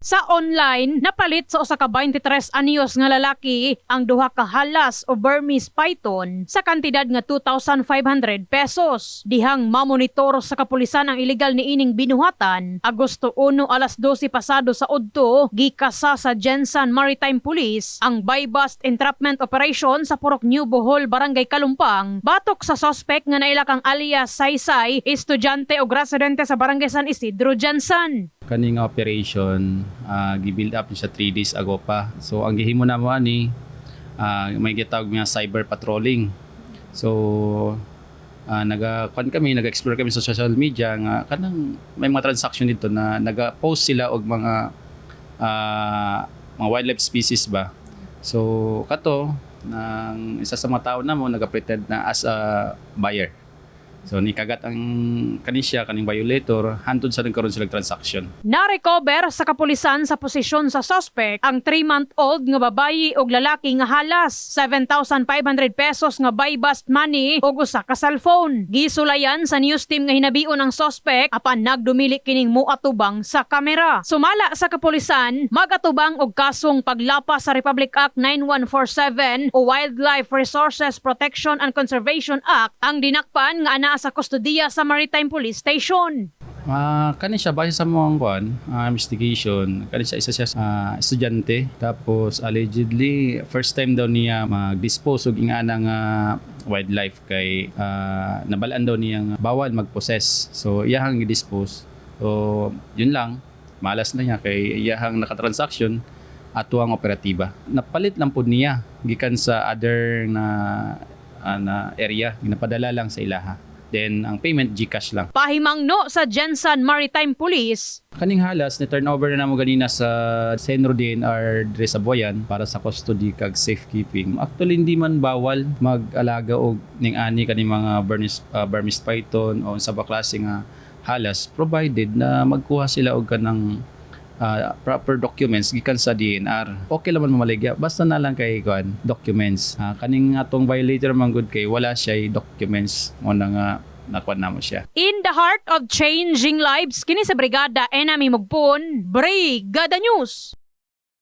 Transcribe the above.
Sa online, napalit sa usa ka 23 anyos nga lalaki ang duha ka halas o Burmese python sa kantidad nga 2,500 pesos. Dihang mamonitor sa kapulisan ang illegal ni ining binuhatan, Agosto 1 alas 12 pasado sa udto, gikasa sa Jensan Maritime Police ang buy-bust entrapment operation sa Purok New Bohol, Barangay Kalumpang, batok sa suspect nga nailakang alias Saysay, estudyante o residente sa Barangay San Isidro, Jensan. Kaning operation, gi-build up siya 3 days ago pa. So ang gihimo na mo ani, may gitawag nga cyber patrolling. So nag-explore kami sa social media nga kanang may mga transaction dito na naga-post sila og mga wildlife species ba. So kato nang isa sa mga tao namo naga-pretend na as a buyer. So nikagat ang kaning violator, hantod sa nagkaroon silang transaction. Na-recover sa kapulisan sa posisyon sa suspect ang 3-month-old nga babayi ug lalaki nga halas, 7,500 pesos nga buy-bust money ug usa ka cellphone. Gisulayan sa news team nga hinabion ang suspect apan nagdumili kining muatubang sa kamera. Sumala sa kapulisan, magatubang og kasong paglapas sa Republic Act 9147 o Wildlife Resources Protection and Conservation Act ang dinakpan nga ana sa kustodiya sa Maritime Police Station. Kani siya base sa mga investigation, kani siya isa siya estudyante, tapos allegedly first time daw niya mag-dispose og inganang wildlife kay nabalaan daw niyang bawal mag-possess. So iyahang i-dispose. So yun lang, malas na niya kay iyahang nakatransaction ato ang operatiba. Napalit lang po niya gikan sa other na area, ginapadala lang sa ilaha. Then, ang payment, GCash lang. Pahimangno sa Jensan Maritime Police. Kaning halas, ni-turnover na namo ganina sa Senro DNR dire sa Boyan para sa custody kag safekeeping. Actually, hindi man bawal mag-alaga og ning ani kaning mga Burmese python o sa klase nga halas, provided na magkuha sila og kanang proper documents gikan sa DNR. Okay lang man mamaligya basta na lang kay documents. Kaning atong violator man good kay wala siya documents mo na nga nakuha na mo siya. In the heart of changing lives, kini sa Brigada Enami Mugpon, Brigada News.